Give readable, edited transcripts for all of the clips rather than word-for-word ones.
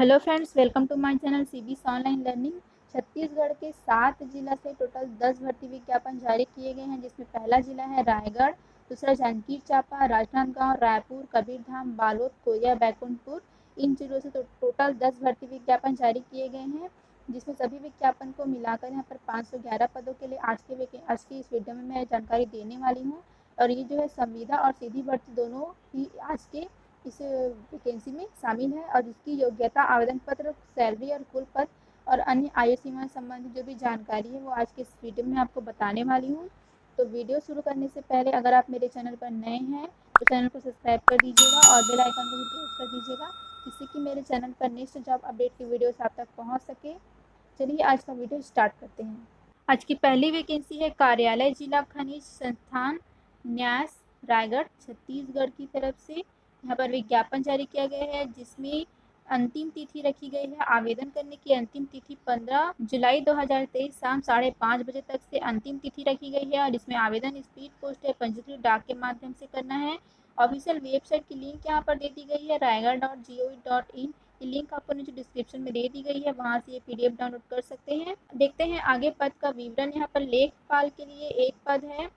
Hello friends, welcome to my channel CBS online learning. Chhattisgarh के 7 जिला से टोटल 10 भर्ती विज्ञापन जारी किए गए हैं, जिसमें पहला जिला है रायगढ़, दूसरा जांजगीर चांपा, राजनांदगांव, रायपुर, कबीरधाम, बालोद, कोरिया, बैकुंठपुर। इन जिलों से टोटल 10 भर्ती विज्ञापन जारी किए गए हैं, जिसमें सभी विज्ञापन को मिलाकर यहाँ पर 511 पदों के लिए आज की इस वीडियो में मैं जानकारी देने वाली हूँ। और ये जो है संविदा और सीधी भर्ती दोनों ही आज के इस वैकेंसी में शामिल है, और इसकी योग्यता, आवेदन पत्र, सैलरी और कुल पद और अन्य आयु सीमा संबंधी जो भी जानकारी है वो आज के इस वीडियो में आपको बताने वाली हूँ। तो वीडियो शुरू करने से पहले अगर आप मेरे चैनल पर नए हैं तो चैनल को सब्सक्राइब कर दीजिएगा और बेल आइकन को भी प्रेस कर दीजिएगा, जिससे कि मेरे चैनल पर नेक्स्ट जॉब अपडेट की वीडियोस आप तक पहुँच सके। चलिए आज का वीडियो स्टार्ट करते हैं। आज की पहली वैकेंसी है कार्यालय जिला खनिज संस्थान न्यास रायगढ़ छत्तीसगढ़ की तरफ से। यहाँ पर विज्ञापन जारी किया गया है, जिसमें अंतिम तिथि रखी गई है। आवेदन करने की अंतिम तिथि 15 जुलाई 2023 शाम 5:30 बजे तक से अंतिम तिथि रखी गई है, और इसमें आवेदन स्पीड पोस्ट या पंजीकृत डाक के माध्यम से करना है। ऑफिशियल वेबसाइट की लिंक यहाँ पर दे दी गई है raigad.gov.in। ये लिंक आपको नीचे डिस्क्रिप्शन में दे दी गई है, वहाँ से ये पीडीएफ डाउनलोड कर सकते हैं। देखते हैं आगे पद का विवरण। यहाँ पर लेखपाल के लिए एक पद है।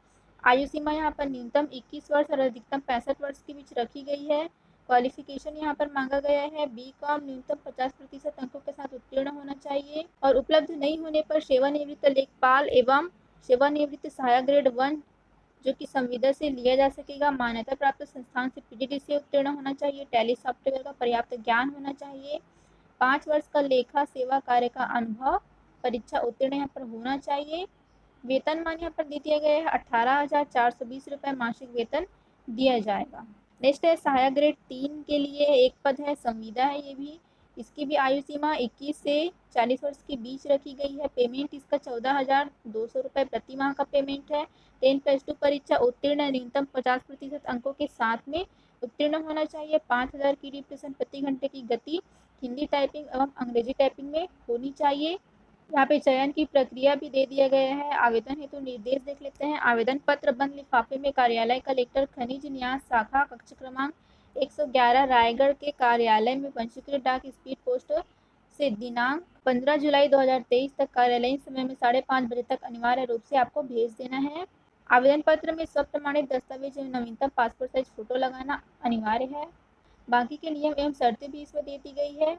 आयु सीमा यहाँ पर न्यूनतम 21 वर्ष और अधिकतम 65 वर्ष के बीच रखी गई है। क्वालिफिकेशन यहाँ पर मांगा गया है बी.कॉम न्यूनतम 50% अंकों के साथ उत्तीर्ण होना चाहिए, और उपलब्ध नहीं होने पर सेवानिवृत्त लेखपाल एवं सेवानिवृत्त सहायक ग्रेड 1 जो कि संविदा से लिया जा सकेगा। मान्यता प्राप्त संस्थान से पीजीडी से उत्तीर्ण होना चाहिए। टैली सॉफ्टवेयर का पर्याप्त ज्ञान होना चाहिए। 5 वर्ष का लेखा सेवा कार्य का अनुभव, परीक्षा उत्तीर्ण यहाँ पर होना चाहिए। वेतनमान यहाँ पर दे दिया गया है 18,420 रुपये मासिक वेतन दिया जाएगा। नेक्स्ट है सहायक ग्रेड 3 के लिए एक पद है, संविदा है ये भी। इसकी भी आयु सीमा 21 से 40 वर्ष के बीच रखी गई है। पेमेंट इसका 14,200 रुपये प्रति माह का पेमेंट है। 10+2 परीक्षा उत्तीर्ण न्यूनतम 50% अंकों के साथ में उत्तीर्ण होना चाहिए। 5,000 की रिप्रेजेंट प्रति घंटे की गति हिंदी टाइपिंग एवं अंग्रेजी टाइपिंग में होनी चाहिए। यहाँ पे चयन की प्रक्रिया भी दे दिया गया है। आवेदन हेतु निर्देश देख लेते हैं। आवेदन पत्र बंद लिफाफे में कार्यालय कलेक्टर खनिज न्यास शाखा कक्ष क्रमांक 111 रायगढ़ के कार्यालय में पंजीकृत डाक स्पीड पोस्ट से दिनांक 15 जुलाई 2023 तक कार्यालयीन समय में 5:30 बजे तक अनिवार्य रूप से आपको भेज देना है। आवेदन पत्र में सब प्रमाणित दस्तावेज एवं नवीनतम पासपोर्ट साइज फोटो लगाना अनिवार्य है। बाकी के नियम एवं शर्तें भी इसमें दे दी गई है।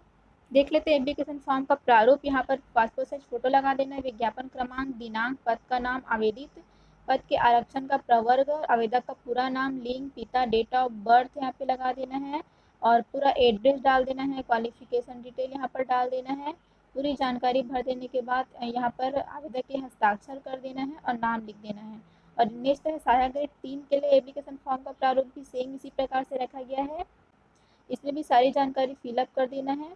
देख लेते हैं एप्लीकेशन फॉर्म का प्रारूप। यहाँ पर पासपोर्ट साइज फोटो लगा देना है। विज्ञापन क्रमांक, दिनांक, पद का नाम, आवेदित पद के आरक्षण का प्रवर्ग, आवेदक का पूरा नाम, लिंग, पिता, डेट ऑफ बर्थ यहाँ पे लगा देना है, और पूरा एड्रेस डाल देना है। क्वालिफिकेशन डिटेल यहाँ पर डाल देना है। पूरी जानकारी भर देने के बाद यहाँ पर आवेदक के हस्ताक्षर कर देना है और नाम लिख देना है। और नेक्स्ट है सहायक ग्रेड 3 के लिए एप्लीकेशन फॉर्म का प्रारूप भी सेम इसी प्रकार से रखा गया है। इसमें भी सारी जानकारी फिलअप कर देना है।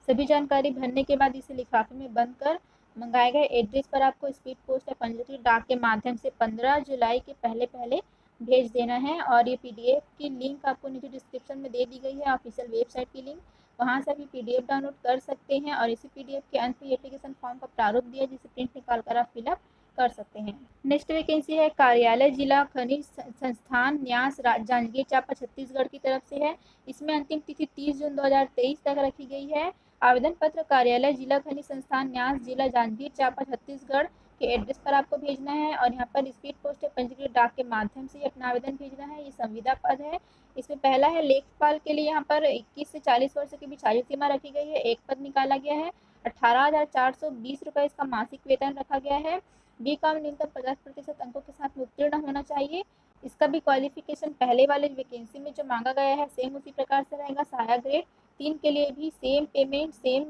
सभी जानकारी भरने के बाद इसे लिफाफे में बंद कर मंगाए गए एड्रेस पर आपको स्पीड पोस्ट या पंजीकृत डाक के माध्यम से 15 जुलाई के पहले पहले भेज देना है। और ये पीडीएफ की लिंक आपको नीचे डिस्क्रिप्शन में दे दी गई है, ऑफिशियल वेबसाइट की लिंक, वहाँ से भी पीडीएफ डाउनलोड कर सकते हैं। और इसी पीडीएफ के अंत में एप्लीकेशन फॉर्म का प्रारूप दिया, जिसे प्रिंट निकाल कर आप फिलअप कर सकते हैं। नेक्स्ट वैकेंसी है कार्यालय जिला खनिज संस्थान न्यास जांजगीर चांपा छत्तीसगढ़ की तरफ से है। इसमें अंतिम तिथि 30 जून 2023 तक रखी गई है। आवेदन पत्र कार्यालय जिला खनिज संस्थान न्यास जिला जांजगीर चांपा छत्तीसगढ़ के एड्रेस पर आपको भेजना है, और यहाँ पर स्पीड पोस्ट या पंजीकृत डाक के माध्यम से अपना आवेदन भेजना है। ये संविदा पद है। इसमें पहला है लेखपाल के लिए। यहाँ पर 21 से 40 वर्ष के बीच आयु सीमा रखी गई है। एक पद निकाला गया है। 18,420 रुपये इसका मासिक वेतन रखा गया है। बी.कॉम न्यूनतम 50% अंकों के साथ उत्तीर्ण होना चाहिए। इसका भी क्वालिफिकेशन पहले वाले वैकेंसी में जो मांगा गया है सेम उसी प्रकार से रहेगा। सहायक ग्रेड 3 के लिए भी सेम पेमेंट, सेम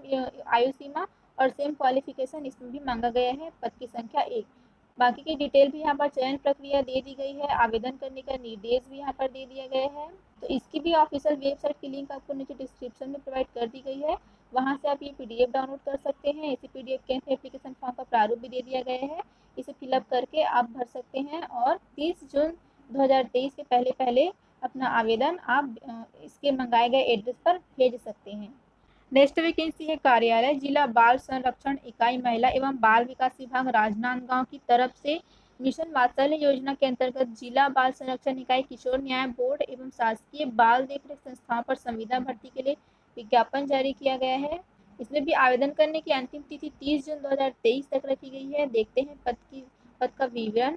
आयु सीमा और सेम क्वालिफिकेशन इसमें भी मांगा गया है। पद की संख्या 1। बाकी की डिटेल भी यहाँ पर चयन प्रक्रिया दे दी गई है। आवेदन करने का निर्देश भी यहाँ पर दे दिया गया है। तो इसकी भी ऑफिशियल वेबसाइट की लिंक आपको नीचे डिस्क्रिप्शन में प्रोवाइड कर दी गई है, वहाँ से आप ये पीडीएफ डाउनलोड कर सकते हैं। इसी पीडीएफ के एप्लीकेशन फॉर्म का प्रारूप भी दे दिया गया है, इसे फिलअप करके आप भर सकते हैं और 30 जून 2023 के पहले पहले अपना आवेदन आप इसके मंगाए गए एड्रेस पर भेज सकते हैं। नेक्स्ट वैकेंसी है कार्यालय जिला बाल संरक्षण इकाई महिला एवं बाल विकास विभाग राजनांदगांव की तरफ से। मिशन वात्सल्य योजना के अंतर्गत जिला बाल संरक्षण इकाई किशोर न्याय बोर्ड एवं शासकीय बाल देखरेख संस्थाओं पर संविदा भर्ती के लिए विज्ञापन जारी किया गया है। इसमें भी आवेदन करने की अंतिम तिथि 30 जून 2023 तक रखी गई है। देखते हैं पद का विवरण।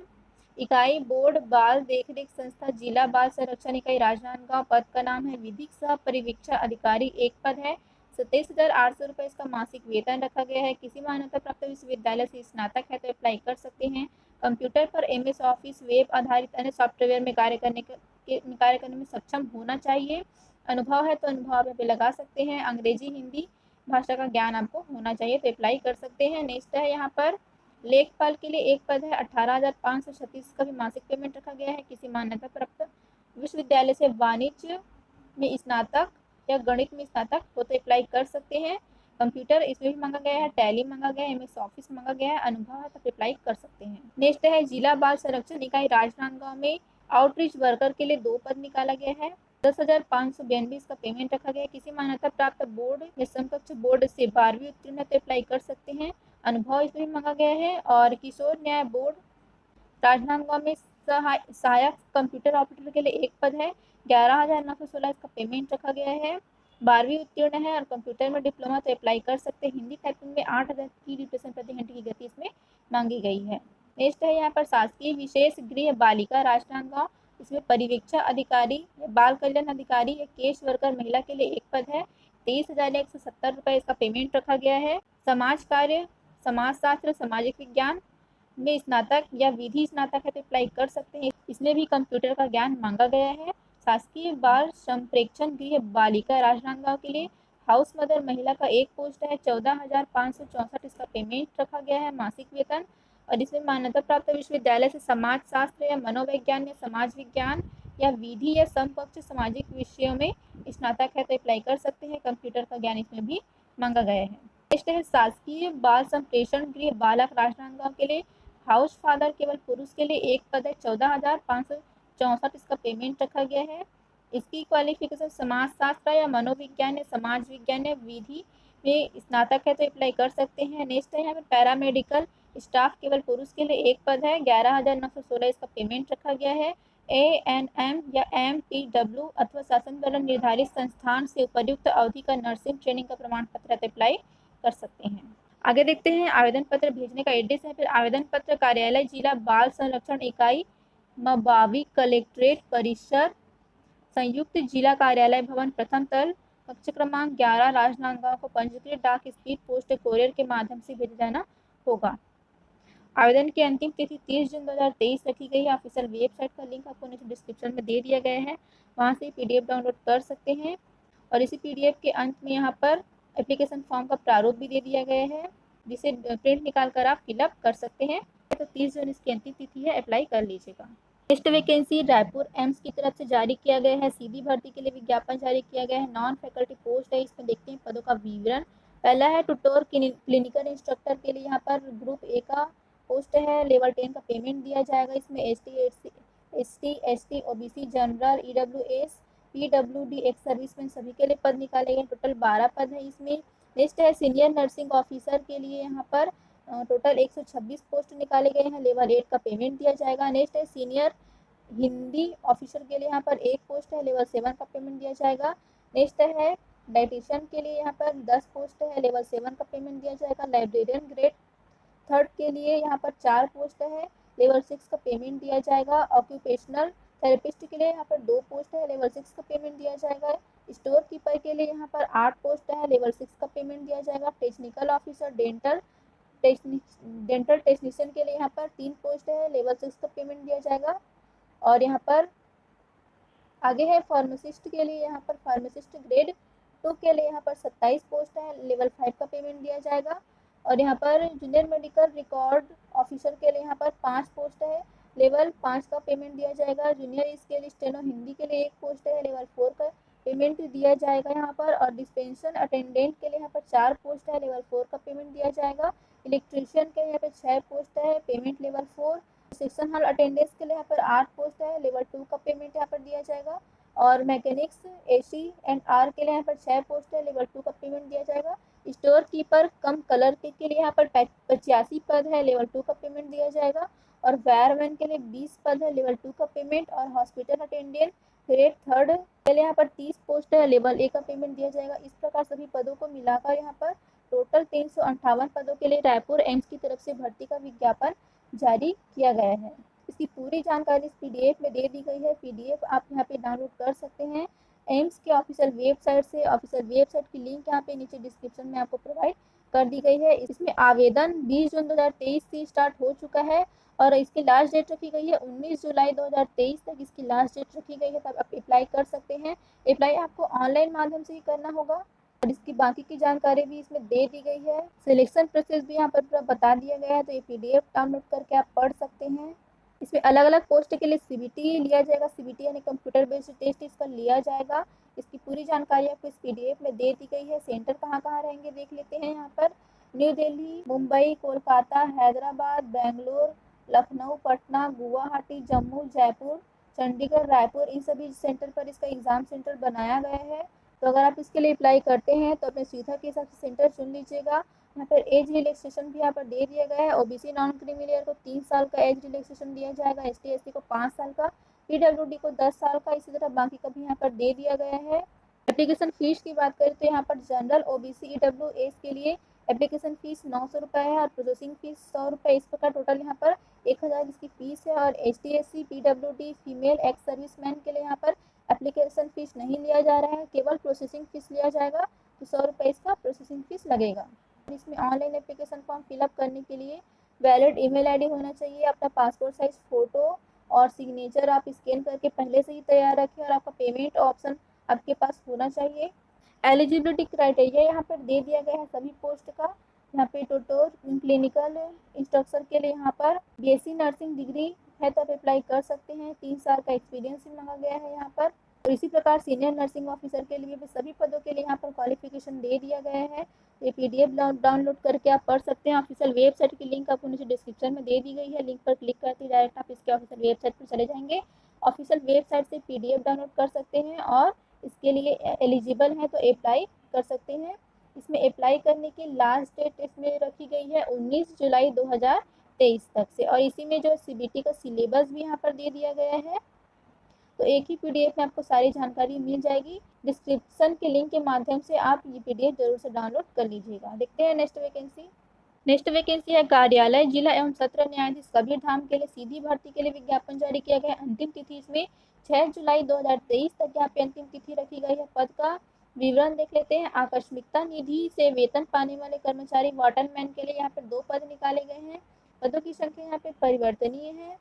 इकाई बोर्ड बाल देखरेख संस्था जिला बाल संरक्षण इकाई राजनांदगांव। पद का नाम है विधिक सह परिवीक्षा अधिकारी, एक पद है। 27,800 रुपये इसका मासिक वेतन रखा गया है। किसी मान्यता प्राप्त विश्वविद्यालय से स्नातक है तो अप्लाई कर सकते हैं। कंप्यूटर पर MS ऑफिस वेब आधारित अन्य सॉफ्टवेयर में कार्य करने में सक्षम होना चाहिए। अनुभव है तो अनुभव पे लगा सकते हैं। अंग्रेजी हिंदी भाषा का ज्ञान आपको होना चाहिए तो अप्लाई कर सकते हैं। नेक्स्ट है यहाँ पर लेखपाल के लिए एक पद है। 18,536 का भी मासिक पेमेंट रखा गया है। किसी मान्यता प्राप्त विश्वविद्यालय से वाणिज्य में स्नातक या गणित में स्नातक हो तो अप्लाई कर सकते हैं। कंप्यूटर इसमें भी मांगा गया है, टैली मांगा गया है, MS ऑफिस मांगा गया है। अनुभव है तो अप्लाई कर सकते हैं। नेक्स्ट है जिला बाल संरक्षण इकाई राजनांदगांव में आउटरीच वर्कर के लिए 2 पद निकाला गया है। 10,592 का पेमेंट रखा गया है। किसी मान्यता प्राप्त बोर्ड या समकक्ष बोर्ड से 12वीं उत्तीर्ण है तो अप्लाई कर सकते हैं। अनुभव इसमें मांगा गया है। और किशोर न्याय बोर्ड राजनांदगांव में सहायक कंप्यूटर ऑपरेटर के लिए एक पद है। 11,916 इसका पेमेंट रखा गया है। 12वीं उत्तीर्ण है और कंप्यूटर में डिप्लोमा तो अप्लाई कर सकते हैं। हिंदी टाइपिंग में 8,000 की डिप्रेशन प्रति घंटे की गति इसमें मांगी गई है। नेक्स्ट है यहाँ पर शासकीय विशेष गृह बालिका राजनांदगांव। इसमें परिवीक्षा अधिकारी या बाल कल्याण अधिकारी या केस वर्कर महिला के लिए एक पद है। 23,170 रुपये इसका पेमेंट रखा गया है। समाज कार्य, समाजशास्त्र, सामाजिक विज्ञान में स्नातक या विधि स्नातक है तो अप्लाई कर सकते हैं। इसमें भी कंप्यूटर का ज्ञान मांगा गया है। शासकीय बाल संप्रेक्षण गृह बालिका राजनांदगांव के लिए हाउस मदर महिला का एक पोस्ट है। 14,564 इसका पेमेंट रखा गया है मासिक वेतन। और इसमें मान्यता प्राप्त विश्वविद्यालय से समाज शास्त्र या मनोविज्ञान या समाज विज्ञान या विधि या समकक्ष सामाजिक विषयों में स्नातक है तो अप्लाई कर सकते हैं। कंप्यूटर का ज्ञान इसमें भी मांगा गया है। नेक्स्ट है शासकीय बाल संप्रेषण गृह बालक राजनांदगांव के लिए हाउस फादर केवल पुरुष के लिए एक पद है। 14,564 इसका पेमेंट रखा गया है। इसकी क्वालिफिकेशन समाज शास्त्र या मनोविज्ञान या समाज विज्ञान या विधि में स्नातक है तो अप्लाई कर सकते हैं। नेक्स्ट है यहाँ पर पैरामेडिकल स्टाफ केवल पुरुष के लिए एक पद है। 11,916 इसका पेमेंट रखा गया है। ANM या MPW अथवा शासन द्वारा निर्धारित संस्थान से उपयुक्त अवधि का नर्सिंग ट्रेनिंग का प्रमाण पत्र अप्लाई कर सकते हैं। आगे देखते हैं आवेदन पत्र भेजने का एड्रेस है। फिर आवेदन पत्र कार्यालय जिला बाल संरक्षण इकाई मबावी कलेक्ट्रेट परिसर संयुक्त जिला कार्यालय भवन प्रथम तल कक्ष क्रमांक 11 राजनांदगांव को पंजीकृत डाक स्पीड पोस्ट कोरियर के माध्यम से भेजा जाना होगा। आवेदन की अंतिम तिथि 30 जून 2023 रखी गई है। ऑफिशियल वेबसाइट का लिंक आपको नीचे डिस्क्रिप्शन में दे दिया गया है, वहाँ से PDF डाउनलोड कर सकते हैं। और इसी PDF के अंत में यहाँ पर एप्लीकेशन फॉर्म का प्रारूप भी दे दिया गया है, जिसे प्रिंट निकाल कर आप फिलअप कर सकते हैं। तो 30 जून इसकी अंतिम तिथि है, अप्लाई कर लीजिएगा। नेक्स्ट वैकेंसी रायपुर एम्स की तरफ से जारी किया गया है। सीधी भर्ती के लिए विज्ञापन जारी किया गया है। नॉन फैकल्टी पोस्ट है। इसमें देखते हैं पदों का विवरण। पहला है ट्यूटर क्लिनिकल इंस्ट्रक्टर के लिए यहाँ पर ग्रुप A का पोस्ट है। लेवल 10 का पेमेंट दिया जाएगा। इसमें ST ST OBC general EWS PWD ex serviceman सभी के लिए पद निकाले गए। टोटल 12 पद है इसमें। नेक्स्ट है सीनियर नर्सिंग ऑफिसर के लिए यहाँ पर टोटल 126 पोस्ट निकाले गए हैं। लेवल 8 का पेमेंट दिया जाएगा। नेक्स्ट है सीनियर हिंदी ऑफिसर के लिए यहाँ पर एक पोस्ट है। लेवल 7 का पेमेंट दिया जाएगा। नेक्स्ट है डाइटिशियन के लिए यहाँ पर 10 पोस्ट है। लेवल 7 का पेमेंट दिया जाएगा। लाइब्रेरियन ग्रेड 3 के लिए यहाँ पर 4 पोस्ट है। लेवल 6 का पेमेंट दिया जाएगा। ऑक्यूपेशनल थेरेपिस्ट के लिए यहाँ पर 2 पोस्ट है। लेवल 6 का पेमेंट दिया जाएगा। स्टोर कीपर के लिए यहाँ पर 8 पोस्ट है। लेवल 6 का पेमेंट दिया जाएगा। टेक्निकल ऑफिसर डेंटल टेक्नीशियन के लिए यहाँ पर 3 पोस्ट है। लेवल 6 का पेमेंट दिया जाएगा। और यहाँ पर आगे है फार्मासिस्ट के लिए यहाँ पर फार्मासिस्ट ग्रेड 2 के लिए यहाँ पर 27 पोस्ट है। लेवल 5 का पेमेंट दिया जाएगा। और यहाँ पर जूनियर मेडिकल रिकॉर्ड ऑफिसर के लिए यहाँ पर 5 पोस्ट है। लेवल 5 का पेमेंट दिया जाएगा। जूनियर स्केल स्टेनो हिंदी के लिए 1 पोस्ट है। लेवल 4 का पेमेंट दिया जाएगा यहाँ पर। और डिस्पेंसर अटेंडेंट के लिए यहाँ पर 4 पोस्ट है। लेवल 4 का पेमेंट दिया जाएगा। इलेक्ट्रीशियन के यहाँ पर 6 पोस्ट है। Payment level 4। Section hall attendance के लिए यहाँ पर 8 पोस्ट है। लेवल 2 का पेमेंट यहाँ पर दिया जाएगा। और मैकेनिक्स AC&R के लिए यहाँ पर 6 पोस्ट है। लेवल 2 का पेमेंट दिया जाएगा। स्टोर कीपर कम कलर के लिए यहाँ पर 85 पद है। लेवल 2 का पेमेंट दिया जाएगा। और वायरमैन के लिए 20 पद है। लेवल 2 का पेमेंट। और हॉस्पिटल अटेंडेंट ग्रेड थर्ड के लिए यहाँ पर 30 पोस्ट है, लेवल ए का पेमेंट दिया जाएगा। इस प्रकार सभी पदों को मिलाकर यहाँ पर टोटल 358 पदों के लिए रायपुर एम्स की तरफ से भर्ती का विज्ञापन जारी किया गया है। इसकी पूरी जानकारी इस पीडीएफ में दे दी गई है। पीडीएफ आप यहाँ पे डाउनलोड कर सकते हैं एम्स के ऑफिशियल वेबसाइट से। ऑफिशियल वेबसाइट की लिंक यहाँ पे नीचे डिस्क्रिप्शन में आपको प्रोवाइड कर दी गई है। इसमें आवेदन 20 जून 2023 से स्टार्ट हो चुका है और इसकी लास्ट डेट रखी गई है 19 जुलाई 2023 तक इसकी लास्ट डेट रखी गई है, तब आप अप्लाई कर सकते हैं। अप्लाई आपको ऑनलाइन माध्यम से ही करना होगा और इसकी बाकी की जानकारी भी इसमें दे दी गई है। सिलेक्शन प्रोसेस भी यहाँ पर पूरा बता दिया गया है, तो ये पीडीएफ डाउनलोड करके आप पढ़ सकते हैं। इसमें अलग अलग पोस्ट के लिए सीबीटी लिया जाएगा, सीबीटी यानी कंप्यूटर बेस्ड टेस्ट इसका लिया जाएगा। इसकी पूरी जानकारी आपको इस पीडीएफ में दे दी गई है। सेंटर कहाँ कहाँ रहेंगे देख लेते हैं। यहाँ पर न्यू दिल्ली, मुंबई, कोलकाता, हैदराबाद, बेंगलोर, लखनऊ, पटना, गुवाहाटी, जम्मू, जयपुर, चंडीगढ़, रायपुर, इन सभी सेंटर पर इसका एग्ज़ाम सेंटर बनाया गया है। तो अगर आप इसके लिए अप्लाई करते हैं तो अपने सुविधा के हिसाब से सेंटर चुन लीजिएगा। यहाँ पर एज रिलैक्सेशन भी यहाँ पर दे दिया गया है। ओबीसी नॉन क्रीमी लेयर को 3 साल का एज रिलैक्सेशन दिया जाएगा, एसटी एससी को 5 साल का, पीडब्ल्यूडी को 10 साल का, इसी तरह बाकी का भी यहाँ पर दे दिया गया है। एप्लीकेशन फीस की बात करें तो यहाँ पर जनरल, ओबीसी, ईडब्ल्यूएस के लिए एप्लीकेशन फीस 900 रुपये है और प्रोसेसिंग फीस 100 रुपये। इस प्रकार टोटल यहाँ पर 1000 इसकी फीस है। और S T S C, PWD, female ex serviceman के लिए यहाँ पर एप्लीकेशन फीस नहीं लिया जा रहा है, केवल प्रोसेसिंग फीस लिया जाएगा, तो 100 रुपये इसका प्रोसेसिंग फीस लगेगा। इसमें ऑनलाइन एप्लीकेशन फॉर्म फिलअप करने के लिए वैलिड ईमेल आईडी होना चाहिए, अपना पासपोर्ट साइज फ़ोटो और सिग्नेचर आप स्कैन करके पहले से ही तैयार रखें और आपका पेमेंट ऑप्शन आपके पास होना चाहिए। एलिजिबिलिटी क्राइटेरिया यहाँ पर दे दिया गया है सभी पोस्ट का। यहाँ पे टोटल क्लिनिकल इंस्ट्रक्टर के लिए यहाँ पर बीएससी नर्सिंग डिग्री है तो आप अप्लाई कर सकते हैं। 3 साल का एक्सपीरियंस भी मांगा गया है यहाँ पर। और इसी प्रकार सीनियर नर्सिंग ऑफिसर के लिए भी सभी पदों के लिए यहाँ पर क्वालिफिकेशन दे दिया गया है। ये पीडीएफ डाउनलोड करके आप पढ़ सकते हैं। ऑफिशियल वेबसाइट की लिंक आपको नीचे डिस्क्रिप्शन में दे दी गई है। लिंक पर क्लिक करते ही डायरेक्ट आप इसके ऑफिशियल वेबसाइट पर चले जाएंगे। ऑफिशियल वेबसाइट से पीडीएफ डाउनलोड कर सकते हैं और इसके लिए एलिजिबल हैं तो अप्लाई कर सकते हैं। इसमें अप्लाई करने की लास्ट डेट इसमें रखी गई है 19 जुलाई 2023 तक से। और इसी में जो सीबीटी का सिलेबस भी यहाँ पर दे दिया गया है। तो एक ही पीडीएफ में आपको सारी जानकारी मिल जाएगी। डिस्क्रिप्शन के लिंक के माध्यम से आप ये पीडीएफ जरूर से डाउनलोड कर लीजिएगा। देखते हैं नेक्स्ट वैकेंसी। नेक्स्ट वैकेंसी है कार्यालय, जिला एवं सत्र न्यायाधीश कबीर धाम के लिए सीधी भर्ती के लिए विज्ञापन जारी किया गया। अंतिम तिथि इसमें 6 जुलाई 2023 तक यहाँ पे अंतिम तिथि रखी गई है। पद का विवरण देख लेते हैं। आकस्मिकता निधि से वेतन पाने वाले कर्मचारी वाटरमैन के लिए यहाँ पर 2 पद निकाले गए हैं। पदों की संख्या यहाँ पे परिवर्तनीय है।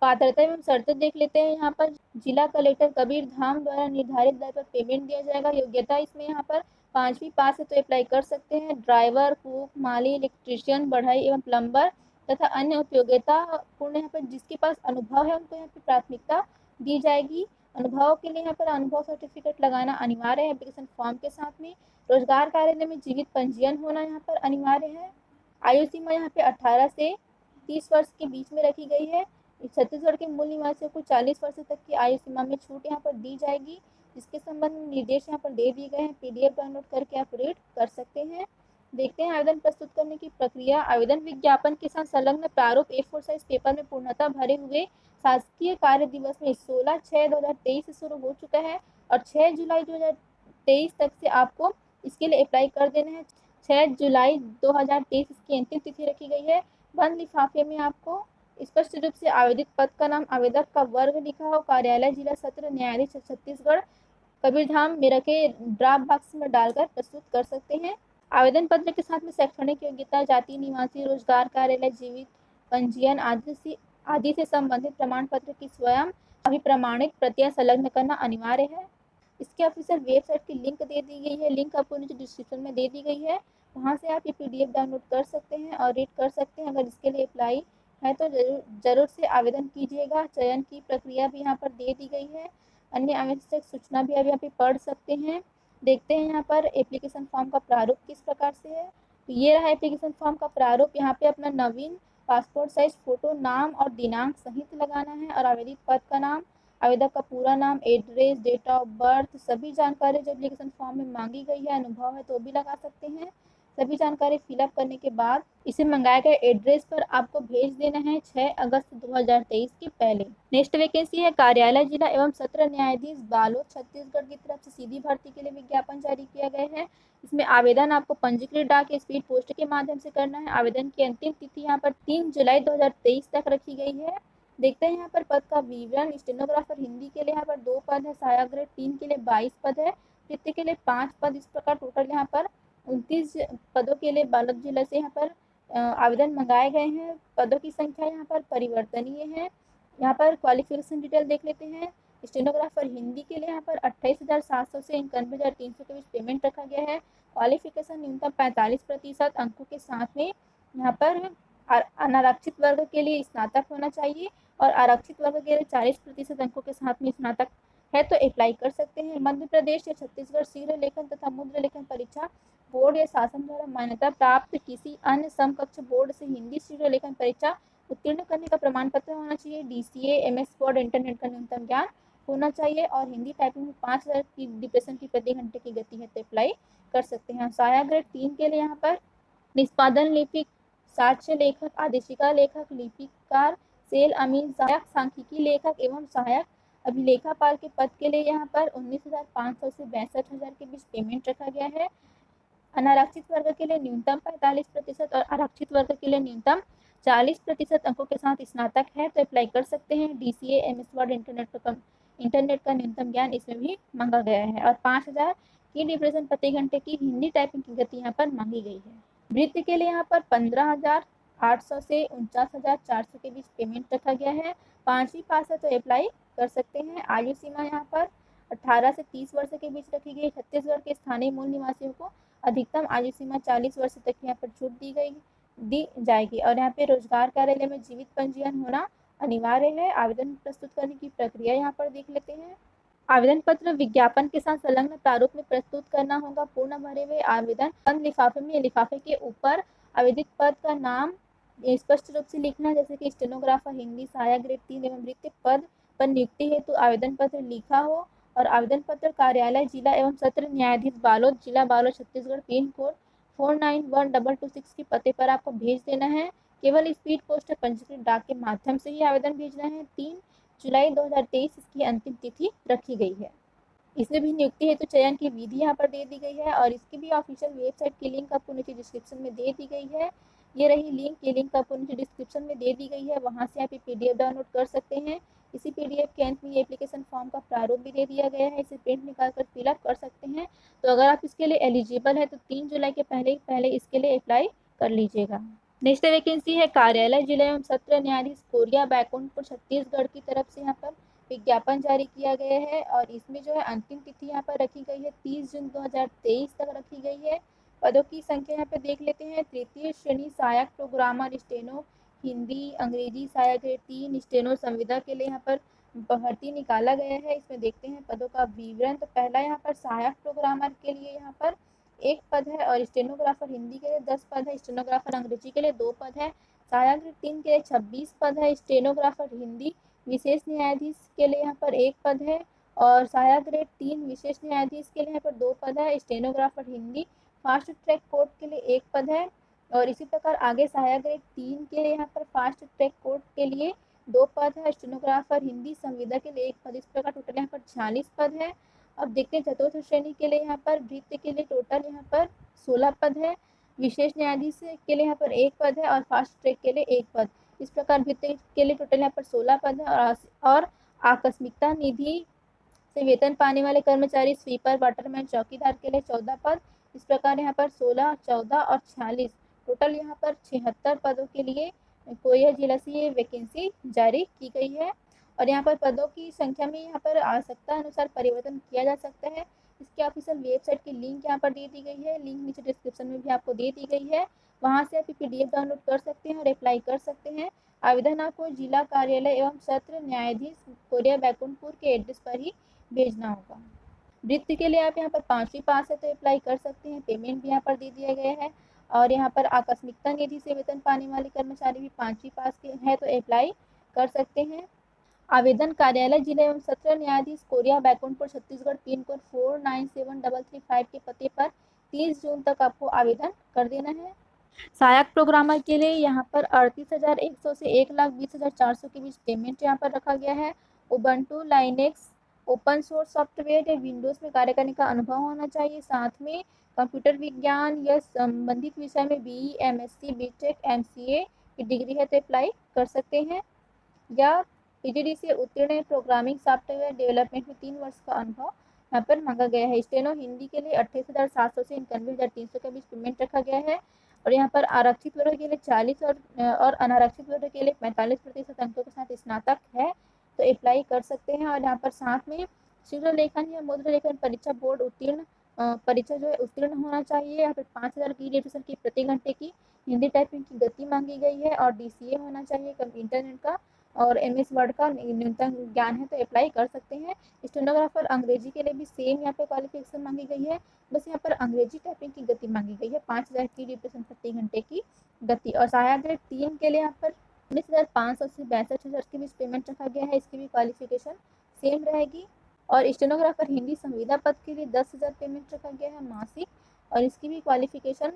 पात्रता एवं शर्तें देख लेते हैं। यहाँ पर जिला कलेक्टर कबीर धाम द्वारा निर्धारित दर पर पेमेंट दिया जाएगा। योग्यता इसमें यहाँ पर 5वीं पास है तो अप्लाई कर सकते हैं। ड्राइवर, कुक, माली, इलेक्ट्रीशियन, बढ़ई एवं प्लम्बर तथा अन्य उपयोगिता पूर्ण यहाँ पर जिसके पास अनुभव है उनको यहाँ पर प्राथमिकता दी जाएगी। अनुभव के लिए यहाँ पर अनुभव सर्टिफिकेट लगाना अनिवार्य है एप्लीकेशन फॉर्म के साथ में। रोजगार कार्यालय में जीवित पंजीयन होना यहाँ पर अनिवार्य है। आयु सीमा यहाँ पे 18 से 30 वर्ष के बीच में रखी गई है। छत्तीसगढ़ के मूल निवासियों को 40 वर्ष तक की आयु सीमा में छूट यहाँ पर दी जाएगी, जिसके संबंध में निर्देश यहाँ पर दे दिए गए हैं। पीडीएफ डाउनलोड करके आप रीड कर सकते हैं। देखते हैं आवेदन प्रस्तुत करने की प्रक्रिया। आवेदन विज्ञापन के साथ संलग्न प्रारूप A4 साइज पेपर में पूर्णतः भरे हुए शासकीय कार्य दिवस में 16/6/2023 से शुरू हो चुका है और 6 जुलाई 2023 तक से आपको इसके लिए अप्लाई कर देना है। 6 जुलाई 2023 इसकी अंतिम तिथि रखी गई है। बंद लिफाफे में आपको स्पष्ट रूप से आवेदित पद का नाम, आवेदक का वर्ग लिखा हो, कार्यालय, जिला सत्र न्यायाधीश छत्तीसगढ़ कबीरधाम मेरठ के ड्रॉप बॉक्स में डालकर प्रस्तुत कर सकते हैं। आवेदन पत्र के साथ में शैक्षणिक योग्यता, जाति, निवासी, रोजगार कार्यालय, जीवित पंजीयन आदि से संबंधित प्रमाण पत्र की स्वयं अभिप्रमाणित प्रतियां संलग्न करना अनिवार्य है। इसके ऑफिशियल वेबसाइट की लिंक दे दी गई है। लिंक आपको नीचे डिस्क्रिप्शन में दे दी गई है, वहाँ से आप ये पीडीएफ डाउनलोड कर सकते हैं और रीड कर सकते हैं। अगर इसके लिए अप्लाई है तो जरूर से आवेदन कीजिएगा। चयन की प्रक्रिया भी यहाँ पर दे दी गई है। अन्य आवश्यक सूचना भी आप यहाँ पे पढ़ सकते हैं। देखते हैं यहाँ पर एप्लीकेशन फॉर्म का प्रारूप किस प्रकार से है। तो ये रहा एप्लीकेशन फॉर्म का प्रारूप। यहाँ पे अपना नवीन पासपोर्ट साइज फोटो, नाम और दिनांक सहित लगाना है और आवेदित पद का नाम, आवेदक का पूरा नाम, एड्रेस, डेट ऑफ बर्थ, सभी जानकारी जो एप्लीकेशन फॉर्म में मांगी गई है। अनुभव है तो भी लगा सकते हैं। सभी सभी जानकारी फिलअप करने के बाद इसे मंगाए गए एड्रेस पर आपको भेज देना है 6 अगस्त 2023 के पहले। नेक्स्ट वैकेंसी है कार्यालय जिला एवं सत्र न्यायाधीश बालोद छत्तीसगढ़ की तरफ से सीधी भर्ती के लिए विज्ञापन जारी किया गया है। इसमें आवेदन आपको पंजीकृत डाक या स्पीड पोस्ट के माध्यम से करना है। आवेदन की अंतिम तिथि यहाँ पर 3 जुलाई 2023 तक रखी गई है। देखते हैं यहाँ पर पद का विवरण। स्टेनोग्राफर हिंदी के लिए यहाँ पर 2 पद है, सहायक ग्रेड 3 के लिए 22 पद है, तृतीय के लिए 5 पद। इस प्रकार टोटल यहाँ पर 29 पदों के लिए बालोद जिला से यहाँ पर आवेदन मंगाए गए हैं। पदों की संख्या यहाँ पर परिवर्तनीय है। यहाँ पर क्वालिफिकेशन डिटेल देख लेते हैं। स्टेनोग्राफर हिंदी के लिए यहाँ पर 28,700 से 91,300 के बीच पेमेंट रखा गया है। क्वालिफिकेशन न्यूनतम 45% अंकों के साथ में यहाँ पर अनारक्षित वर्ग के लिए स्नातक होना चाहिए और आरक्षित वर्ग के लिए 40% अंकों के साथ में स्नातक है तो अप्लाई कर सकते हैं। मध्य प्रदेश या छत्तीसगढ़ शीघ्र लेखन तथा मुद्र लेखन परीक्षा बोर्ड या शासन द्वारा मान्यता प्राप्त किसी अन्य समकक्ष बोर्ड से हिंदी शीघ्र लेखन परीक्षा उत्तीर्ण करने का प्रमाण पत्र होना चाहिए। DCA MS वर्ड इंटरनेट का न्यूनतम ज्ञान होना चाहिए और हिंदी टाइपिंग में 5000 की डिप्रेशन की प्रति घंटे की गति है तो अप्लाई कर सकते हैं। सहायक ग्रेड 3 के लिए यहाँ पर निष्पादन लिपिक, साक्ष्य लेखक, आदेशिका लेखक, लिपिकार, सेल अमीन, सहायक सांख्यिकी लेखक एवं सहायक अभिलेखापाल के पद के लिए यहाँ पर 19,500 से 62,000 के बीच पेमेंट रखा गया है। अनारक्षित वर्ग के लिए न्यूनतम 45% और आरक्षित वर्ग के लिए न्यूनतम 40% अंकों के साथ स्नातक है तो अप्लाई कर सकते हैं। DCA MS वर्ड इंटरनेट का न्यूनतम ज्ञान इसमें भी मांगा गया है और 5000 की डिप्रेशन प्रति घंटे की हिंदी टाइपिंग की गति यहाँ पर मांगी गई है। वृत्ति के लिए यहाँ पर 15,800 से 49,400 के बीच पेमेंट रखा गया है। 5वीं पास है तो अप्लाई कर सकते हैं। आयु सीमा यहाँ पर 18 से 30 वर्ष के बीच रखी गई। छत्तीसगढ़ के स्थानीय मूल निवासियों को अधिकतम आयु सीमा 40 वर्ष तक यहाँ पर छूट दी जाएगी और यहाँ पे रोजगार कार्यालय में जीवित पंजीयन होना अनिवार्य है। आवेदन प्रस्तुत करने की प्रक्रिया यहाँ पर देख लेते हैं। आवेदन पत्र विज्ञापन के साथ संलग्न प्रारूप में प्रस्तुत करना होगा। पूर्ण भरे हुए आवेदन बंद लिफाफे में लिफाफे के ऊपर आवेदित पद का नाम स्पष्ट रूप से लिखना, जैसे कि स्टेनोग्राफर हिंदी सहायक ग्रेड 3 एवं वृत्ति पद पर नियुक्ति हेतु आवेदन पत्र लिखा हो और आवेदन पत्र कार्यालय जिला एवं सत्र न्यायाधीश बालोद जिला बालोद छत्तीसगढ़ पिन कोड 491226 के पते पर आपको भेज देना है। केवल स्पीड पोस्ट या पंजीकृत डाक के माध्यम से ही आवेदन भेजना है। 3 जुलाई 2023 इसकी अंतिम तिथि रखी गई है। इसमें भी नियुक्ति हेतु चयन की विधि यहाँ पर दे दी गई है और इसकी भी ऑफिशियल वेबसाइट की लिंक आपको नीचे डिस्क्रिप्शन में दे दी गई है। ये रही लिंक, ये लिंक आपको नीचे डिस्क्रिप्शन में दे दी गई है, वहाँ से आप PDF डाउनलोड कर सकते हैं। इसी PDF के अंत में एप्लीकेशन फॉर्म का प्रारूप भी दे दिया गया है, इसे प्रिंट निकाल कर फिलअप कर सकते हैं। तो अगर आप इसके लिए एलिजिबल है तो 3 जुलाई के पहले इसके लिए अप्लाई कर लीजिएगा। नेक्स्ट वैकेंसी है कार्यालय जिला एवं सत्र न्यायाधीश कोरिया बैकुंठपुर छत्तीसगढ़ की तरफ से यहाँ पर विज्ञापन जारी किया गया है और इसमें जो है अंतिम तिथि यहाँ पर रखी गई है 30 जून 2023 तक रखी गई है। पदों की संख्या यहाँ पे देख लेते हैं। तृतीय श्रेणी सहायक प्रोग्रामर स्टेनो हिंदी अंग्रेजी सहायक ग्रेड 3 स्टेनो संविदा के लिए यहाँ पर भर्ती निकाला गया है। इसमें देखते हैं पदों का विवरण। तो पहला यहाँ पर सहायक प्रोग्रामर के लिए यहाँ पर 1 पद है और स्टेनोग्राफर हिंदी के लिए 10 पद है। स्टेनोग्राफर अंग्रेजी के लिए 2 पद है। सहायक ग्रेड 3 के लिए 26 पद है। स्टेनोग्राफर हिंदी विशेष न्यायाधीश के लिए यहाँ पर 1 पद है और सहायक ग्रेड 3 विशेष न्यायाधीश के लिए यहाँ पर 2 पद है। Stenographer Hindi fast track court के लिए 1 पद है और इसी प्रकार आगे सहायक ग्रेड 3 के लिए यहाँ पर फास्ट ट्रैक कोर्ट के लिए 2 पद है। स्टेनोग्राफर हिंदी संविदा के लिए 1 पद। इस प्रकार टोटल यहाँ पर 46 पद है। अब देखते हैं चतुर्थ श्रेणी के लिए यहाँ पर वृत्ति के लिए टोटल यहाँ पर 16 पद है। विशेष न्यायाधीश के लिए यहाँ पर 1 पद है और फास्ट ट्रैक के लिए 1 पद। इस प्रकार वृत्ति के लिए टोटल यहाँ पर 16 पद है और आकस्मिकता निधि से वेतन पाने वाले कर्मचारी स्वीपर वाटरमैन चौकीदार के लिए 14 पद। इस प्रकार यहाँ पर 16, 14 और 46 टोटल यहाँ पर 76 पदों के लिए कोरिया जिला से ये वैकेंसी जारी की गई है और यहाँ पर पदों की संख्या में यहाँ पर आवश्यकता अनुसार परिवर्तन किया जा सकता है। इसके ऑफिशियल वेबसाइट की लिंक यहाँ पर दे दी गई है, लिंक नीचे डिस्क्रिप्शन में भी आपको दे दी गई है, वहाँ से आप PDF डाउनलोड कर सकते हैं और अप्लाई कर सकते हैं। आवेदन आपको जिला कार्यालय एवं सत्र न्यायाधीश कोरिया बैकुंठपुर के एड्रेस पर ही भेजना होगा। वृत्ति के लिए आप यहाँ पर 5वीं पास है तो अप्लाई कर सकते हैं। पेमेंट भी यहाँ पर दे दिया गया है और यहाँ पर आकस्मिकता निधि से वेतन पाने वाले कर्मचारी भी 5वीं पास के है तो अप्लाई कर सकते हैं। आवेदन कार्यालय जिला एवं सत्र न्यायाधीश Korea Baikunthpur Chhattisgarh pin code 497335 के पते पर 30 जून तक आपको आवेदन कर देना है। सहायक प्रोग्रामर के लिए यहाँ पर 38,100 से 1,20,400 के बीच पेमेंट यहाँ पर रखा गया है। Ubuntu Linux open source software या विंडोज में कार्य करने का अनुभव होना चाहिए। साथ में कंप्यूटर विज्ञान या संबंधित विषय में BE, MSc, BTech, MCA की डिग्री है तो अप्लाई कर सकते हैं। या PGD से उत्तीर्ण प्रोग्रामिंग सॉफ्टवेयर डेवलपमेंट में 3 वर्ष का अनुभव यहाँ पर मांगा गया है। स्टेनो हिंदी के लिए 28,700 से 91,300 के बीच पेमेंट रखा गया है। और यहाँ पर आरक्षित वर्ग के लिए 40 और अनारक्षित वर्ग के लिए 45% अंकों के साथ स्नातक है तो अप्लाई कर सकते हैं। और यहाँ पर साथ में शीघ्र लेखन या मुद्रा लेखन परीक्षा बोर्ड उत्तीर्ण परीक्षा जो है उत्तीर्ण होना चाहिए। यहाँ पर 5,000 की रेडिएशन की प्रति घंटे की हिंदी टाइपिंग की गति मांगी गई है। और DCA होना चाहिए इंटरनेट का और MS वर्ड का न्यूनतम ज्ञान है तो अप्लाई कर सकते हैं। स्टेनोग्राफर अंग्रेजी के लिए भी सेम यहाँ पे क्वालिफिकेशन मांगी गई है, बस यहाँ पर अंग्रेजी टाइपिंग की गति मांगी गई है 5,000 की रेडिएशन प्रति घंटे की गति। और सहायक ग्रेड 3 के लिए यहाँ पर 19,500 से 62,000 के बीच पेमेंट रखा गया है, इसकी भी क्वालिफिकेशन सेम रहेगी। और स्टेनोग्राफर हिंदी संविदा पद के लिए 10,000 पेमेंट रखा गया है मासिक और इसकी भी क्वालिफिकेशन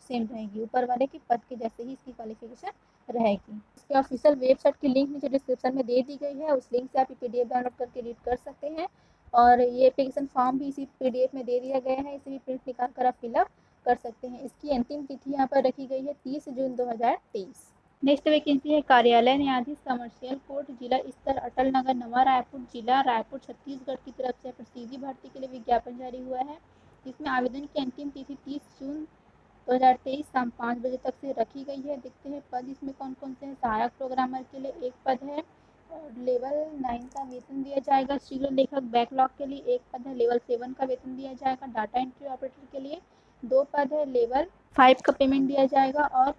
सेम रहेगी, ऊपर वाले के पद के जैसे ही इसकी क्वालिफिकेशन रहेगी। इसके ऑफिशियल वेबसाइट की लिंक नीचे डिस्क्रिप्शन में दे दी गई है, उस लिंक से आप PDF डाउनलोड करके रीड कर सकते हैं। और ये एप्लीकेशन फॉर्म भी इसी PDF में दे दिया गया है, इसे भी प्रिंट निकाल कर आप फिलअप कर सकते हैं। इसकी अंतिम तिथि यहाँ पर रखी गई है 30 जून 2023। नेक्स्ट वैकेंसी है कार्यालय न्यायाधीश कमर्शियल कोर्ट जिला स्तर अटल नगर नवा रायपुर जिला रायपुर छत्तीसगढ़ की तरफ से सीधी भर्ती के लिए विज्ञापन जारी हुआ है, जिसमें आवेदन की अंतिम तिथि 30 जून 2023 शाम 5 बजे तक से रखी गई है। देखते हैं पद इसमें कौन कौन से हैं। सहायक प्रोग्रामर के लिए एक पद है और लेवल 9 का वेतन दिया जाएगा। शीघ्र लेखक बैकलॉग के लिए एक पद है, लेवल 7 का वेतन दिया जाएगा। डाटा एंट्री ऑपरेटर के लिए 2 पद है, लेवल 5 का पेमेंट दिया जाएगा। और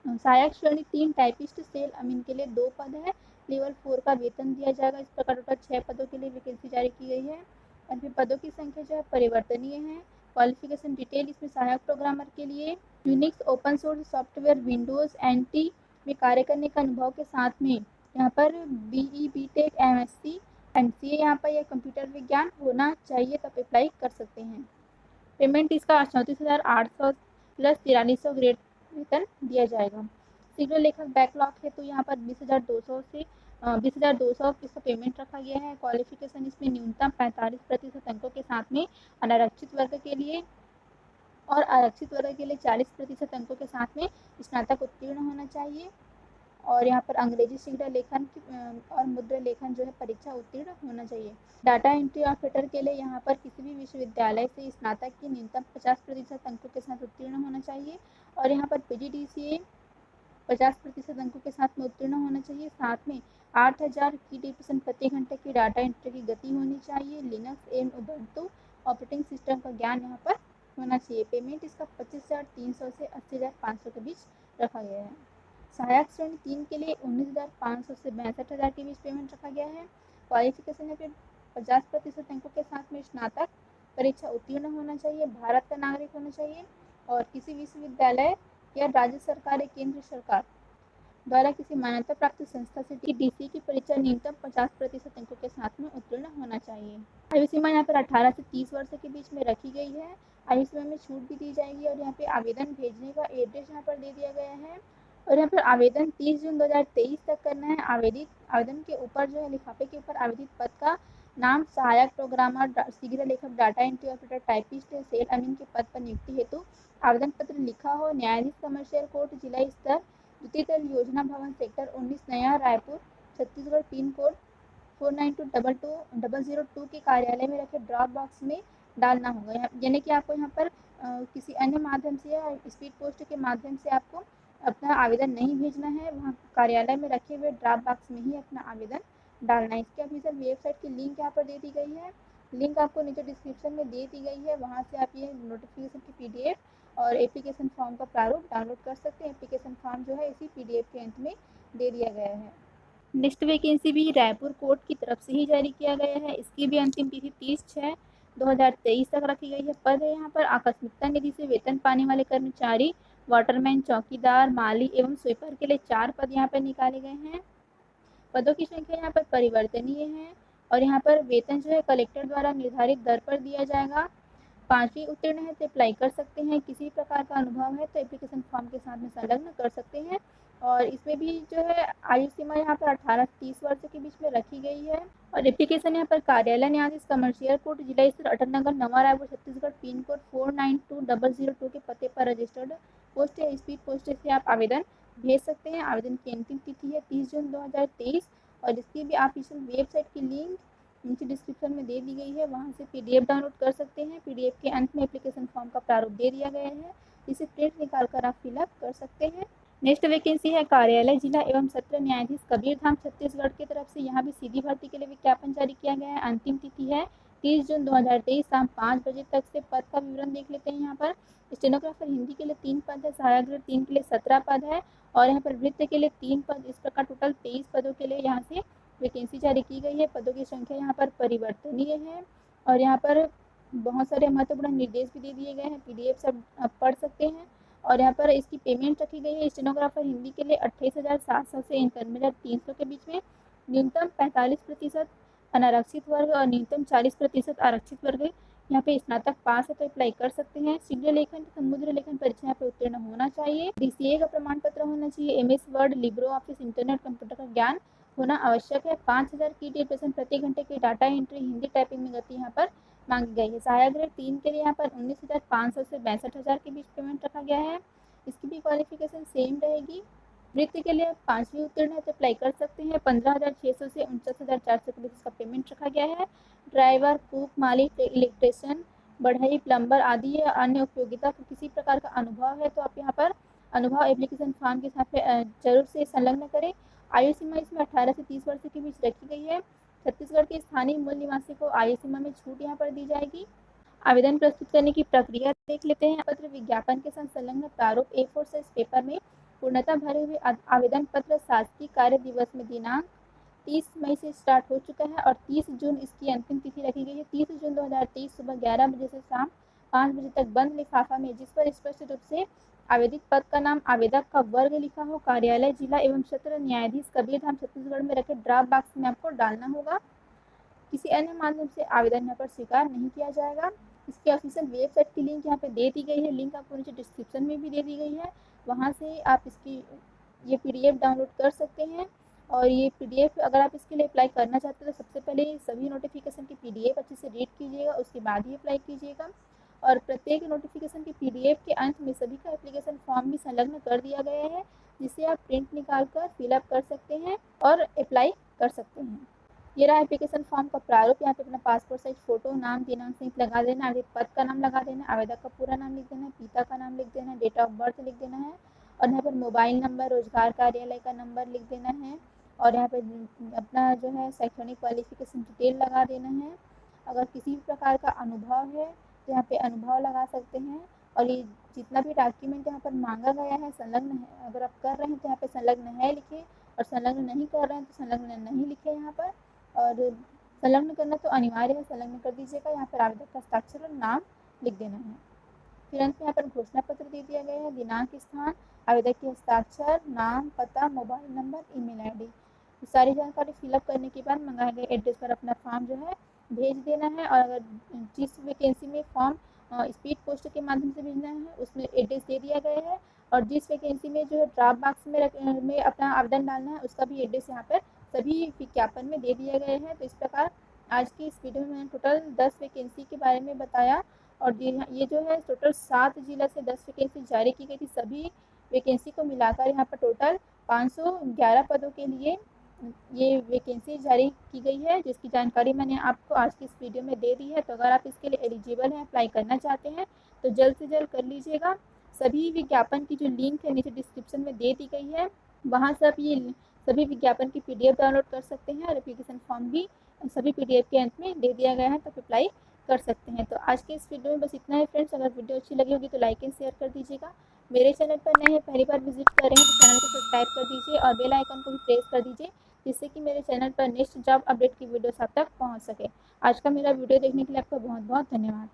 सहायक श्रेणी 3 टाइपिस्ट सेल अमीन के लिए 2 पद है, लेवल 4 का वेतन दिया जाएगा। इस प्रकार टोटल 6 पदों के लिए वैकेंसी जारी की गई है। और पदों की संख्या जो है परिवर्तनीय है। क्वालिफिकेशन डिटेल इसमें सहायक प्रोग्रामर के लिए Unix open source software Windows NT में कार्य करने का अनुभव के साथ में यहाँ पर BE, BTech, MSc, MCA यहाँ पर यह कंप्यूटर विज्ञान होना चाहिए तब अप्लाई कर सकते हैं। पेमेंट इसका 34,800 प्लस 4300 ग्रेड वेतन दिया जाएगा। शीघ्र लेखक बैकलॉग है तो यहाँ पर 20,200 से 20,200 इसका पेमेंट रखा गया है। क्वालिफिकेशन इसमें न्यूनतम 45% अंकों के साथ में अनारक्षित वर्ग के लिए और आरक्षित वर्ग के लिए 40% अंकों के साथ में स्नातक उत्तीर्ण होना चाहिए। और यहाँ पर अंग्रेजी शीघ्र लेखन और मुद्रा लेखन जो है परीक्षा उत्तीर्ण होना चाहिए। डाटा एंट्री ऑपरेटर के लिए यहाँ पर किसी भी विश्वविद्यालय से स्नातक की न्यूनतम 50% अंकों के साथ उत्तीर्ण होना चाहिए। और यहाँ पर PGDCA 50% अंकों के साथ में उत्तीर्ण होना चाहिए। साथ में 8,000 की रेडिएशन प्रति घंटे की डाटा एंट्री की गति होनी चाहिए। Linux and Ubuntu operating system का ज्ञान यहाँ पर होना चाहिए। पेमेंट इसका 25,300 से 80,500 के बीच रखा गया है। सहायक श्रेणी 3 के लिए 19,500 से 62,000 के बीच पेमेंट रखा गया है। क्वालिफिकेशन है फिर 50% अंकों के साथ में स्नातक परीक्षा उत्तीर्ण होना चाहिए, भारत का नागरिक होना चाहिए और किसी विश्वविद्यालय या राज्य सरकार या केंद्र सरकार द्वारा किसी मान्यता प्राप्त संस्था से DCA की परीक्षा न्यूनतम 50% अंकों के साथ में उत्तीर्ण होना चाहिए। आयु सीमा यहाँ पर 18 से 30 वर्ष के बीच में रखी गई है। आयु सीमा में छूट भी दी जाएगी। और यहाँ पे आवेदन भेजने का एड्रेस यहाँ पर दे दिया गया है। और यहाँ पर आवेदन 30 जून 2023 तक करना है। आवेदन के ऊपर जो है लिफाफे के ऊपर आवेदित पद का नाम सहायक प्रोग्रामर शीघ्र लेखक data entry operator typist cell अमीन के पद पर नियुक्ति हेतु आवेदन पत्र लिखा हो। न्यायाधीश कमर्शियल कोर्ट जिला स्तर द्वितीय तल योजना भवन सेक्टर 19 नया रायपुर छत्तीसगढ़ पिन कोड 49222002 के कार्यालय में रखे ड्रॉप बॉक्स में डालना होगा। यानी कि आपको यहाँ पर किसी अन्य माध्यम से या स्पीड पोस्ट के माध्यम से आपको अपना आवेदन नहीं भेजना है, वहाँ कार्यालय में रखे हुए ड्रॉप बॉक्स में ही अपना आवेदन डालना है। इसके ऑफिशियल वेबसाइट की लिंक यहाँ पर दे दी गई है, लिंक आपको नीचे डिस्क्रिप्शन में दे दी गई है, वहाँ से आप ये नोटिफिकेशन की PDF और एप्लीकेशन फॉर्म का प्रारूप डाउनलोड कर सकते हैं। एप्लीकेशन फॉर्म जो है इसी PDF के अंत में दे दिया गया है। नेक्स्ट वैकेंसी भी रायपुर कोर्ट की तरफ से ही जारी किया गया है। इसकी भी अंतिम तिथि 30/6/2023 तक रखी गई है। पद है यहाँ पर आकस्मिकता निधि से वेतन पाने वाले कर्मचारी, वाटरमैन, चौकीदार, माली एवं स्वीपर के लिए 4 पद यहाँ पर निकाले गए हैं। पदों की संख्या यहाँ पर परिवर्तनीय है और यहाँ पर वेतन जो है कलेक्टर द्वारा निर्धारित दर पर दिया जाएगा। 5वीं उत्तीर्ण है तो अप्लाई कर सकते हैं। किसी प्रकार का अनुभव है तो एप्लीकेशन फॉर्म के साथ में संलग्न कर सकते हैं। और इसमें भी जो है आयु सीमा यहाँ पर 18 से 30 वर्ष के बीच में रखी गई है। और एप्लीकेशन यहाँ पर कार्यालय न्यायाधीश कमर्शियल कोर्ट जिला स्थित अटल नगर नवा रायपुर छत्तीसगढ़ पिन कोड 492002 के पते पर रजिस्टर्ड पोस्ट या स्पीड पोस्ट से आप आवेदन भेज सकते हैं। आवेदन की अंतिम तिथि है 30 जून 2023 और इसकी भी ऑफिशियल वेबसाइट की लिंक नीचे डिस्क्रिप्शन में दे दी गई है, वहाँ से PDF डाउनलोड कर सकते हैं। PDF के अंत में एप्लीकेशन फॉर्म का प्रारूप दे दिया गया है, जिसे प्रिंट निकाल कर आप फिलअप कर सकते हैं। नेक्स्ट वैकेंसी है कार्यालय जिला एवं सत्र न्यायाधीश कबीरधाम छत्तीसगढ़ की तरफ से। यहाँ भी सीधी भर्ती के लिए विज्ञापन जारी किया गया है। अंतिम तिथि है 30 जून 2023 शाम 5 बजे तक से। पद का विवरण देख लेते हैं। यहाँ पर स्टेनोग्राफर हिंदी के लिए 3 पद है, सहायक ग्रेड 3 के लिए 17 पद है और यहाँ पर वृत्त के लिए 3 पद। इस प्रकार टोटल 23 पदों के लिए यहाँ से वैकेंसी जारी की गई है। पदों की संख्या यहाँ पर परिवर्तनीय है और यहाँ पर बहुत सारे महत्वपूर्ण निर्देश भी दे दिए गए हैं। PDF सब आप पढ़ सकते हैं। और यहाँ पर इसकी पेमेंट रखी गई है। स्टेनोग्राफर हिंदी के लिए 28,700 से 91,300 के बीच में। न्यूनतम 45% अनारक्षित वर्ग और न्यूनतम 40% आरक्षित वर्ग यहाँ पे स्नातक पास है तो अप्लाई कर सकते हैं। शीघ्र लेखन समुद्र लेखन परीक्षा पे उत्तीर्ण होना चाहिए। DCA का प्रमाण पत्र होना चाहिए। MS word, Libre office, internet, computer का ज्ञान होना आवश्यक है। 5000 की डेप्रेशन प्रति घंटे की डाटा एंट्री हिंदी टाइपिंग में गति यहाँ पर मांगी गई है। सहायक ग्रेड 3 के लिए यहाँ पर 19,500 से 62,000 के बीच पेमेंट रखा गया है। इसकी भी क्वालिफिकेशन सेम रहेगी। वृत्ति के लिए 5वीं उत्तीर्ण है तो अप्लाई कर सकते हैं। 15,600 से 49,400 के बीच इसका पेमेंट रखा गया है। ड्राइवर, कुक, मालिक, इलेक्ट्रिशियन, बढ़ई, प्लम्बर आदि या अन्य उपयोगिता को किसी प्रकार का अनुभव है तो आप यहाँ पर अनुभव एप्लीकेशन फॉर्म के साथ जरूर से संलग्न करें। आयु सीमा इसमें 18 से 30 वर्ष के बीच रखी गई है। छत्तीसगढ़ के स्थानीय मूल निवासी को आयु सीमा में छूट यहाँ पर दी जाएगी। आवेदन प्रस्तुत करने की प्रक्रिया देख लेते हैं। पत्र विज्ञापन के साथ संलग्न प्रारूप A4 साइज पेपर में पूर्णतः भरे हुए आवेदन पत्र शासकीय कार्य दिवस में दिनांक 30 मई से स्टार्ट हो चुका है और 30 जून इसकी अंतिम तिथि रखी गई है। 30 जून 2023 सुबह 11 बजे से शाम 5 बजे तक बंद लिफाफा में, जिस पर स्पष्ट रूप से आवेदित पद का नाम, आवेदक का वर्ग लिखा हो, कार्यालय जिला एवं सत्र न्यायाधीश कबीरधाम छत्तीसगढ़ में रखे ड्रॉप बॉक्स में आपको डालना होगा। किसी अन्य माध्यम से आवेदन यहाँ पर स्वीकार नहीं किया जाएगा। इसके ऑफिशियल वेबसाइट की लिंक यहाँ पे दे दी गई है। लिंक आपको नीचे डिस्क्रिप्शन में भी दे दी गई है, वहाँ से आप इसकी ये PDF डाउनलोड कर सकते हैं। और ये PDF अगर आप इसके लिए अप्लाई करना चाहते हैं तो सबसे पहले सभी नोटिफिकेशन की PDF अच्छे से रीड कीजिएगा, उसके बाद ही अप्लाई कीजिएगा। और प्रत्येक नोटिफिकेशन की PDF के अंत में सभी का एप्लीकेशन फॉर्म भी संलग्न कर दिया गया है, जिसे आप प्रिंट निकाल कर फिलअप कर सकते हैं और अप्लाई कर सकते हैं। ये रहा एप्लीकेशन फॉर्म का प्रारूप। यहाँ पे अपना पासपोर्ट साइज फोटो, नाम, दिनांक सहित लगा देना, आगे पद का नाम लगा देना, आवेदक का पूरा नाम लिख देना है, पिता का नाम लिख देना है, डेट ऑफ बर्थ लिख देना है और यहाँ पर मोबाइल नंबर, रोजगार कार्यालय का नंबर लिख देना है और यहाँ पे अपना जो है शैक्षणिक क्वालिफिकेशन डिटेल लगा देना है। अगर किसी भी प्रकार का अनुभव है तो यहाँ पे अनुभव लगा सकते हैं। और ये जितना भी डॉक्यूमेंट यहाँ पर मांगा गया है संलग्न है, अगर आप कर रहे हैं तो यहाँ पे संलग्न है लिखे और संलग्न नहीं कर रहे हैं तो संलग्न नहीं लिखे यहाँ पर। और संलग्न करना तो अनिवार्य है, संलग्न कर दीजिएगा। यहाँ पर आवेदक का हस्ताक्षर और नाम लिख देना है। फिर अंत में यहाँ पर घोषणा पत्र दे दिया गया है, दिनांक, स्थान, आवेदक के हस्ताक्षर, नाम, पता, मोबाइल नंबर, ईमेल ID। सारी जानकारी फिलअप करने के बाद मंगाए गए एड्रेस पर अपना फॉर्म जो है भेज देना है। और अगर जिस वैकेंसी में फॉर्म स्पीड पोस्ट के माध्यम से भेजना है उसमें एड्रेस दे दिया गया है और जिस वैकेंसी में जो है ड्रॉप बॉक्स में अपना आवेदन डालना है उसका भी एड्रेस यहाँ पर सभी विज्ञापन में दे दिए गए हैं। तो इस प्रकार आज की इस वीडियो में मैंने टोटल 10 वैकेंसी के बारे में बताया और ये जो है टोटल 7 जिला से 10 वैकेंसी जारी की गई थी। सभी वैकेंसी को मिलाकर यहाँ पर टोटल 511 पदों के लिए ये वैकेंसी जारी की गई है, जिसकी जानकारी मैंने आपको आज की इस वीडियो में दे दी है। तो अगर आप इसके लिए एलिजिबल हैं, अप्लाई करना चाहते हैं तो जल्द से जल्द कर लीजिएगा। सभी विज्ञापन की जो लिंक है नीचे डिस्क्रिप्शन में दे दी गई है, वहाँ से आप ये सभी विज्ञापन की PDF डाउनलोड कर सकते हैं और एप्लीकेशन फॉर्म भी सभी PDF के अंत में दे दिया गया है, तो अप्लाई कर सकते हैं। तो आज के इस वीडियो में बस इतना है फ्रेंड्स। अगर वीडियो अच्छी लगी होगी तो लाइक एंड शेयर कर दीजिएगा। मेरे चैनल पर नए हैं, पहली बार विजिट कर रहे हैं तो चैनल को सब्सक्राइब कर दीजिए और बेल आइकन को भी प्रेस कर दीजिए, जिससे कि मेरे चैनल पर नेक्स्ट जॉब अपडेट की वीडियोस आप तक पहुंच सके। आज का मेरा वीडियो देखने के लिए आपका बहुत बहुत धन्यवाद।